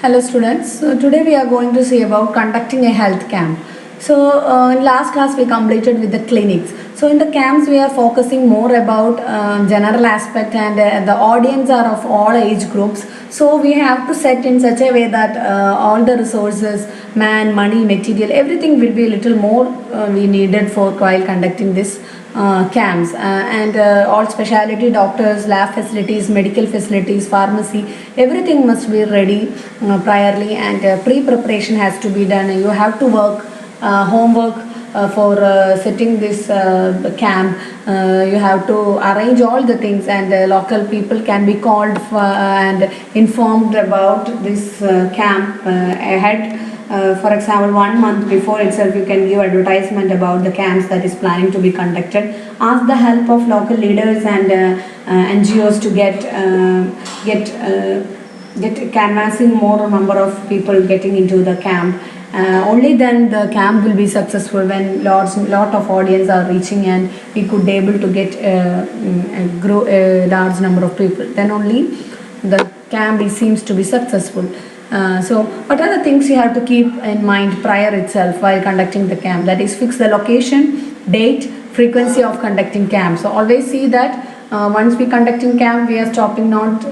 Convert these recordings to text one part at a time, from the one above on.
Hello students. So today we are going to see about conducting a health camp. So in last class we completed with the clinics. So in the camps we are focusing more about general aspect and the audience are of all age groups. So we have to set in such a way that all the resources, man, money, material, everything will be a little more we needed for while conducting this camps and all specialty doctors, lab facilities, medical facilities, pharmacy, everything must be ready priorly and pre-preparation has to be done. You have to work homework for setting this camp. You have to arrange all the things and local people can be called for, and informed about this camp ahead. For example, 1 month before itself you can give advertisement about the camps that is planning to be conducted. Ask the help of local leaders and NGOs to get canvassing more number of people getting into the camp. Only then the camp will be successful when lot of audience are reaching and we could be able to get grow a large number of people. Then only the camp seems to be successful. So what are the things you have to keep in mind prior itself while conducting the camp? That is, fix the location, date, frequency of conducting camp. So always see that once we conducting camp, we are stopping not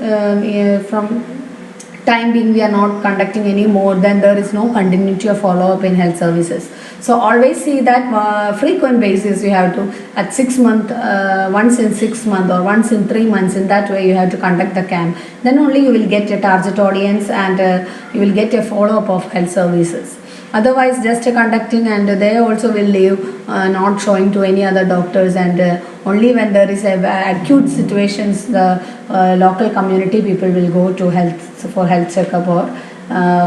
from time being we are not conducting any more, then there is no continuity of follow-up in health services. So always see that frequent basis you have to at 6 month, once in 6 months or once in 3 months, in that way you have to conduct the camp. Then only you will get a target audience and you will get a follow-up of health services. Otherwise just conducting and they also will leave not showing to any other doctors and only when there is a acute situations the local community people will go to health for health checkup or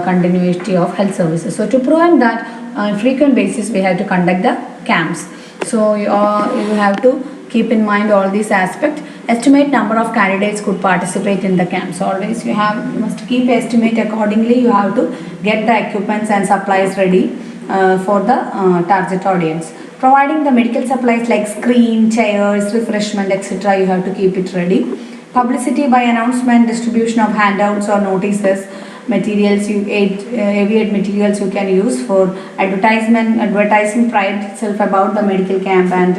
continuity of health services. So to prevent that on frequent basis we have to conduct the camps. So you have to keep in mind all these aspects. Estimate number of candidates could participate in the camps. Always you must keep estimate accordingly. You have to get the equipments and supplies ready for the target audience. Providing the medical supplies like screen, chairs, refreshment, etc. You have to keep it ready. Publicity by announcement, distribution of handouts or notices, materials aviate materials you can use for advertising prior itself about the medical camp and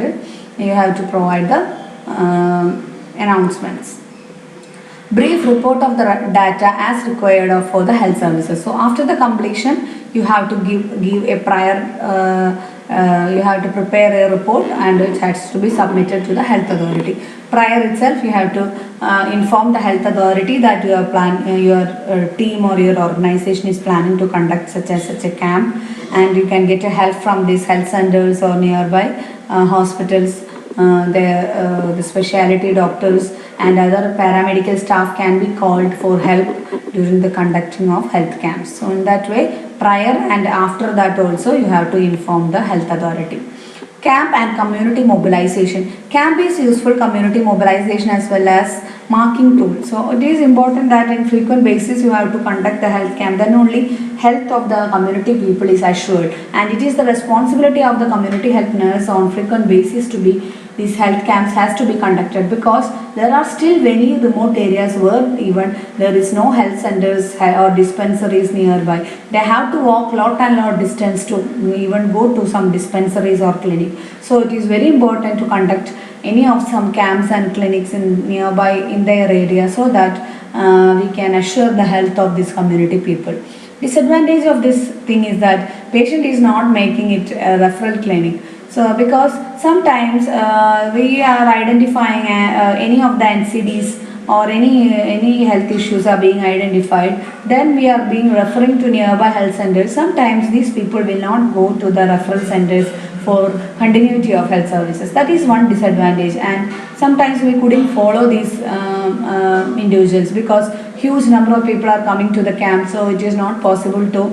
you have to provide the announcements. Brief report of the data as required for the health services. So after the completion you have to give a prior you have to prepare a report and it has to be submitted to the health authority. Prior itself you have to inform the health authority that your team or your organization is planning to conduct such a camp, and you can get a help from these health centers or nearby hospitals. The specialty doctors and other paramedical staff can be called for help during the conducting of health camps. So in that way, prior and after that also you have to inform the health authority. Camp and community mobilization. Camp is useful community mobilization as well as marking tool. So it is important that in frequent basis you have to conduct the health camp. Then only health of the community people is assured, and it is the responsibility of the community health nurse on frequent basis to be these health camps has to be conducted, because there are still many remote areas where even there is no health centers or dispensaries nearby. They have to walk lot and lot distance to even go to some dispensaries or clinic. So it is very important to conduct any of some camps and clinics in nearby in their area so that we can assure the health of this community people. Disadvantage of this thing is that patient is not making it a referral clinic. So because sometimes we are identifying any of the NCDs or any health issues are being identified, then we are being referring to nearby health centers. Sometimes these people will not go to the referral centers for continuity of health services. That is one disadvantage, and sometimes we couldn't follow these individuals because huge number of people are coming to the camp, so it is not possible to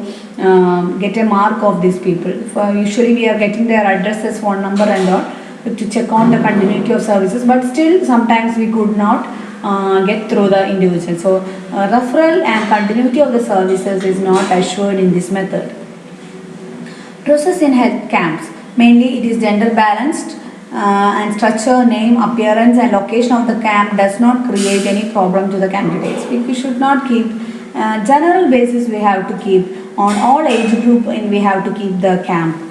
get a mark of these people. Usually we are getting their addresses, phone number and all to check on the continuity of services, but still sometimes we could not get through the individual. So referral and continuity of the services is not assured in this method. Process in health camps. Mainly it is gender balanced and structure, name, appearance and location of the camp does not create any problem to the candidates. We should not keep General basis we have to keep on all age group, and we have to keep the camp.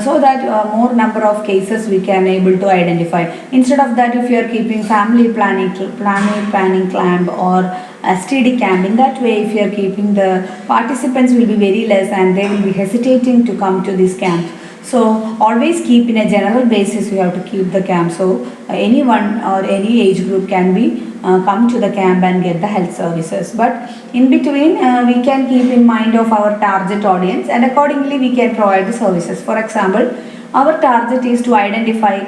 So that more number of cases we can able to identify. Instead of that, if you are keeping family planning camp or STD camp, in that way, if you are keeping, the participants will be very less and they will be hesitating to come to this camp. So always keep in a general basis, we have to keep the camp. So anyone or any age group can be come to the camp and get the health services. But in between, we can keep in mind of our target audience, and accordingly we can provide the services. For example, our target is to identify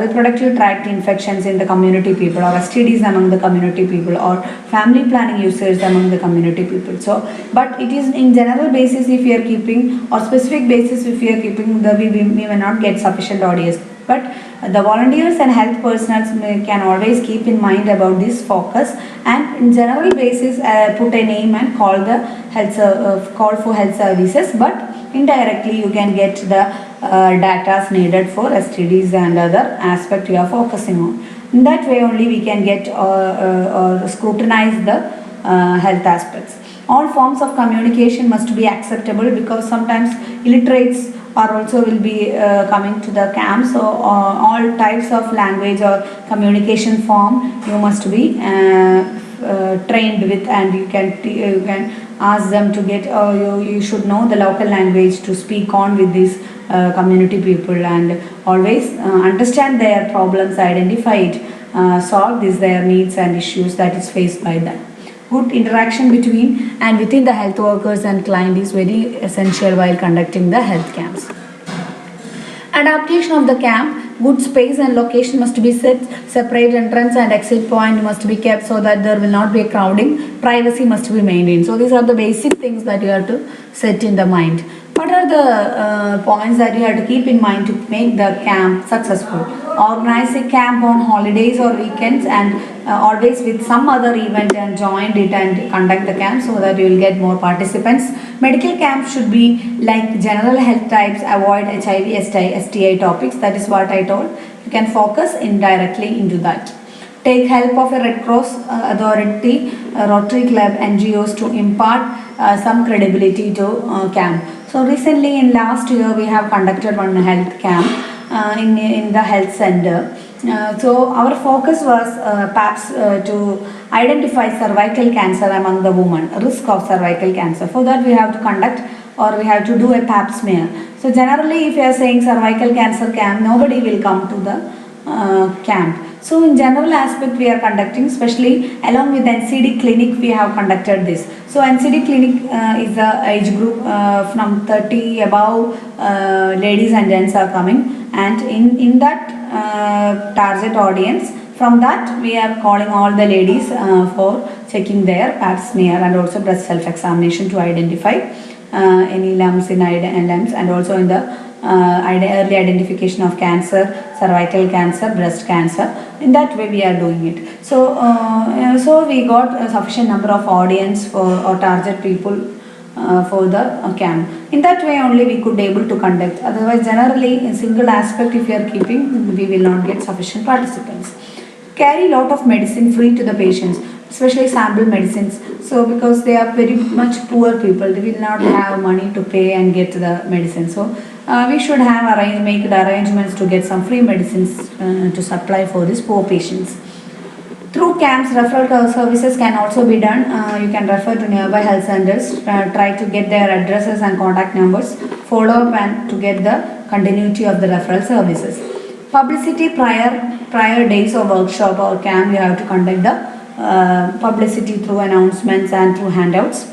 reproductive tract infections in the community people, or STDs among the community people, or family planning users among the community people. So, but it is in general basis if we are keeping, or specific basis if we are keeping, we may not get sufficient audience. But the volunteers and health personnel can always keep in mind about this focus, and in general basis put a name and call the call for health services, but indirectly you can get the data needed for STDs and other aspect you are focusing on. In that way only we can get or scrutinize the health aspects. All forms of communication must be acceptable, because sometimes illiterates are also will be coming to the camp. So all types of language or communication form you must be trained with, and you can ask them to get, you should know the local language to speak on with these community people, and always understand their problems, identify it, solve their needs and issues that is faced by them. Good interaction between and within the health workers and client is very essential while conducting the health camps. Adaptation of the camp. Good space and location must be set. Separate entrance and exit point must be kept so that there will not be a crowding. Privacy must be maintained. So these are the basic things that you have to set in the mind. What are the points that you have to keep in mind to make the camp successful? Organize a camp on holidays or weekends, and always with some other event, and join it and conduct the camp so that you will get more participants. Medical camps should be like general health types, avoid HIV, STI topics. That is what I told. You can focus indirectly into that. Take help of a Red Cross authority, Rotary Club, NGOs to impart some credibility to camp. So recently in last year we have conducted one health camp in the health center. So our focus was perhaps to identify cervical cancer among the women, risk of cervical cancer. For that we have to conduct, or we have to do a pap smear. So generally if you are saying cervical cancer camp, nobody will come to the camp. So in general aspect we are conducting, especially along with NCD clinic we have conducted this. So NCD clinic is the age group from 30 above, ladies and gents are coming, and in that target audience, from that we are calling all the ladies for checking their pap smear and also breast self examination to identify any lumps in lumps, and also in the early identification of cancer, cervical cancer, breast cancer. In that way we are doing it. So so we got a sufficient number of audience for our target people for the camp. In that way only we could able to conduct. Otherwise generally in single aspect if you are keeping, we will not get sufficient participants. Carry lot of medicine free to the patients, especially sample medicines. So because they are very much poor people, they will not have money to pay and get the medicine. So we should have make the arrangements to get some free medicines to supply for these poor patients. Through camps, referral services can also be done. You can refer to nearby health centers, try to get their addresses and contact numbers, follow up and to get the continuity of the referral services. Publicity prior days of workshop or camp, you have to conduct the publicity through announcements and through handouts.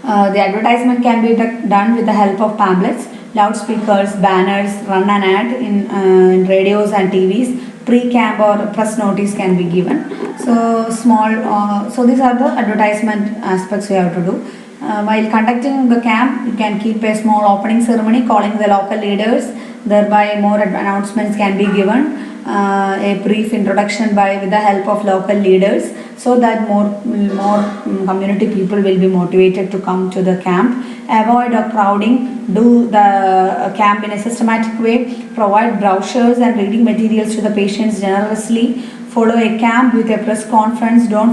The advertisement can be done with the help of pamphlets, loudspeakers, banners, run an ad in radios and TVs. Pre-camp or press notice can be given. So small. So these are the advertisement aspects we have to do. While conducting the camp, you can keep a small opening ceremony, calling the local leaders. Thereby, more announcements can be given. A brief introduction with the help of local leaders, so that more community people will be motivated to come to the camp. Avoid crowding. Do the camp in a systematic way. Provide brochures and reading materials to the patients generously. Follow a camp with a press conference. Don't